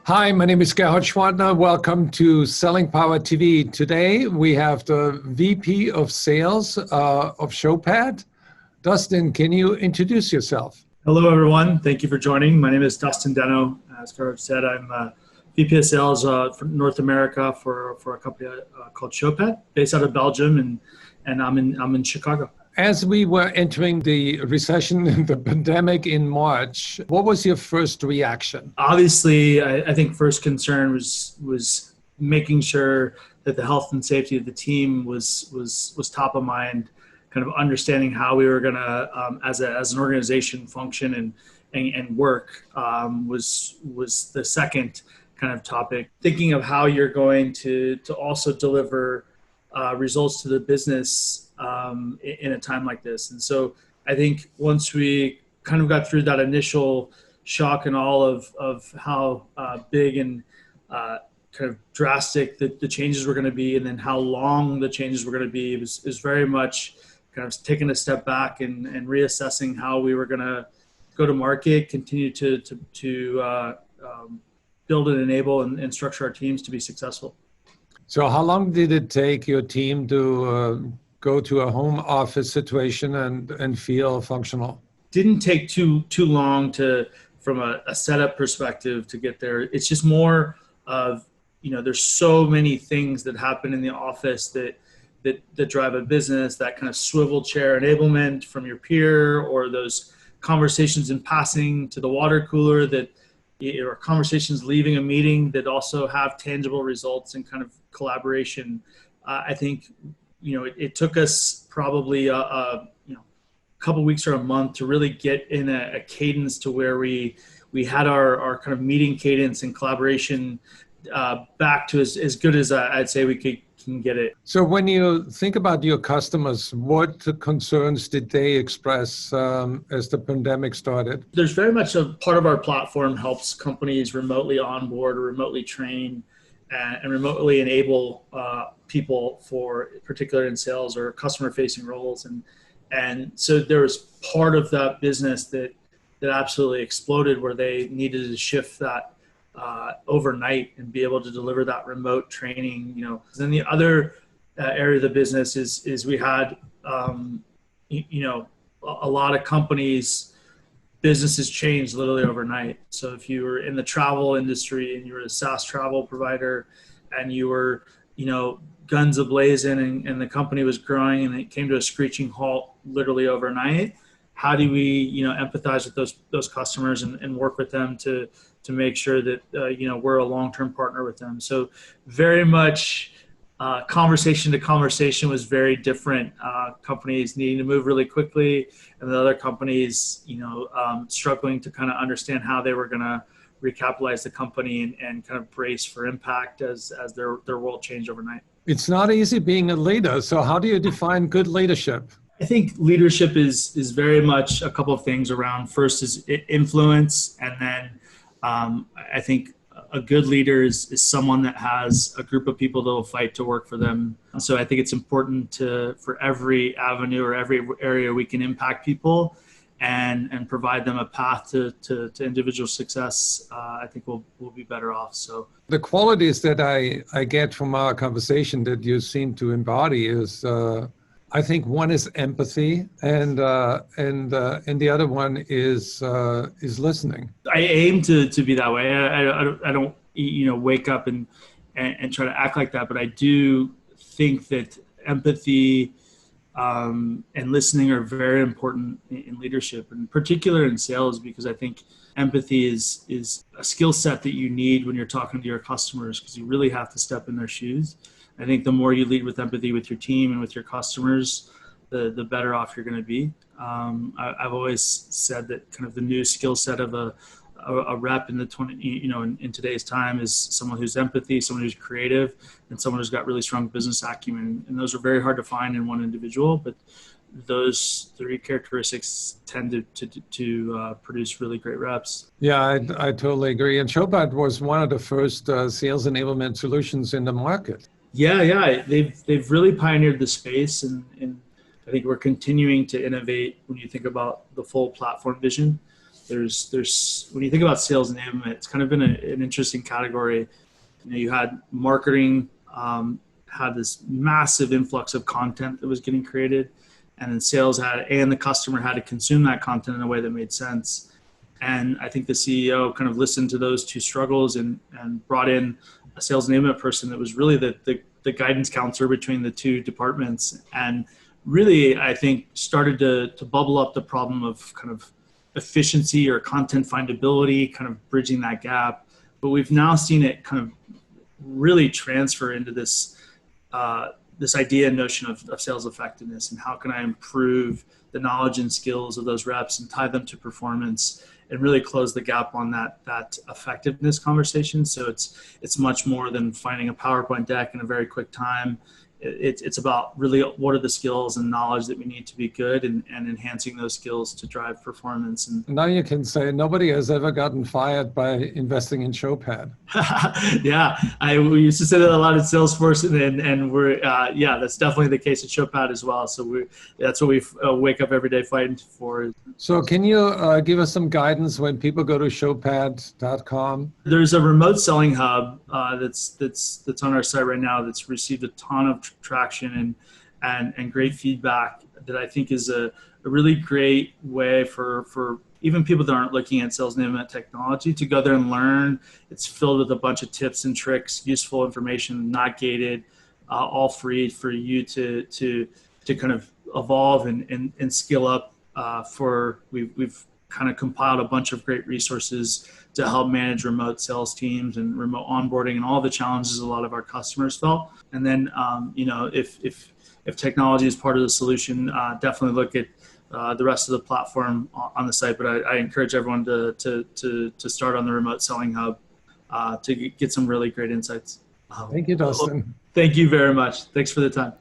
Hi, my name is Gerhard Schwartner. Welcome to Selling Power TV. Today we have the VP of Sales of Showbit. Dustin, can you introduce yourself? Hello, everyone. Thank you for joining. My name is Dustin Deno. As Gerhard said, I'm VP of Sales for North America for a company called Showbit, based out of Belgium, and I'm in Chicago. As we were entering the recession and the pandemic in March, what was your first reaction? Obviously, I think first concern was making sure that the health and safety of the team was top of mind. Kind of understanding how we were going to, as an organization, function and work was the second kind of topic. Thinking of how you're going to also deliver results to the business in a time like this. And so I think once we kind of got through that initial shock and all of how big and kind of drastic the changes were going to be, and then how long the changes were going to be, it was very much kind of taking a step back and reassessing how we were going to go to market, continue to build and enable and structure our teams to be successful. So how long did it take your team to go to a home office situation and feel functional? Didn't take too long from a setup perspective to get there. It's just more of, there's so many things that happen in the office that drive a business, that kind of swivel chair enablement from your peer, or those conversations in passing to the water cooler or conversations leaving a meeting that also have tangible results and kind of collaboration. I think, it took us probably a couple weeks or a month to really get in a cadence to where we had our kind of meeting cadence and collaboration back to as good as I'd say we can get it. So when you think about your customers, what concerns did they express as the pandemic started? There's very much a part of our platform helps companies remotely onboard or remotely train and remotely enable people, for particular in sales or customer facing roles. And so there was part of that business that absolutely exploded, where they needed to shift that overnight and be able to deliver that remote training. Then the other area of the business is we had a lot of businesses changed literally overnight. So if you were in the travel industry and you were a SaaS travel provider and you were guns ablazing and the company was growing and it came to a screeching halt literally overnight, how do we empathize with those customers and work with them to make sure that we're a long-term partner with them? So very much conversation to conversation was very different. Companies needing to move really quickly, and the other companies struggling to kind of understand how they were going to recapitalize the company and kind of brace for impact as their world changed overnight. It's not easy being a leader. So how do you define good leadership? I think leadership is very much a couple of things around. First is influence, and then I think a good leader is someone that has a group of people that will fight to work for them. So I think it's important for every avenue or every area we can impact people and provide them a path to individual success. I think we'll be better off. So the qualities that I get from our conversation that you seem to embody is, I think one is empathy, and the other one is listening. I aim to be that way. I don't wake up and try to act like that, but I do think that empathy and listening are very important in leadership, and in particular in sales, because I think empathy is a skill set that you need when you're talking to your customers, because you really have to step in their shoes. I think the more you lead with empathy with your team and with your customers, the better off you're going to be. I've always said that kind of the new skill set of a rep in in today's time is someone who's empathy, someone who's creative, and someone who's got really strong business acumen. And those are very hard to find in one individual, but those three characteristics tend to produce really great reps. Yeah, I totally agree. And Showbit was one of the first sales enablement solutions in the market. Yeah, they've really pioneered the space, and I think we're continuing to innovate when you think about the full platform vision. there's when you think about sales enablement, it's kind of been an interesting category. You had marketing had this massive influx of content that was getting created, and then sales and the customer had to consume that content in a way that made sense. And I think the CEO kind of listened to those two struggles and brought in a sales enablement person that was really the guidance counselor between the two departments, and really, I think, started to bubble up the problem of kind of efficiency or content findability, kind of bridging that gap. But we've now seen it kind of really transfer into this idea and notion of sales effectiveness, and how can I improve the knowledge and skills of those reps and tie them to performance and really close the gap on that effectiveness conversation. So it's much more than finding a PowerPoint deck in a very quick time. It's about really what are the skills and knowledge that we need to be good, and enhancing those skills to drive performance. And now you can say nobody has ever gotten fired by investing in Showpad. Yeah, we used to say that a lot at Salesforce, and we're that's definitely the case at Showpad as well. So that's what we wake up every day fighting for. So can you give us some guidance when people go to showpad.com? There's a remote selling hub that's on our site right now that's received a ton of traction and great feedback that I think is a really great way for even people that aren't looking at sales enablement technology to go there and learn. It's filled with a bunch of tips and tricks, useful information, not gated, all free for you to kind of evolve and skill up. We've kind of compiled a bunch of great resources to help manage remote sales teams and remote onboarding and all the challenges a lot of our customers felt. And then, if technology is part of the solution, definitely look at the rest of the platform on the site. But I encourage everyone to start on the remote selling hub to get some really great insights. Thank you, Dustin. Thank you very much. Thanks for the time.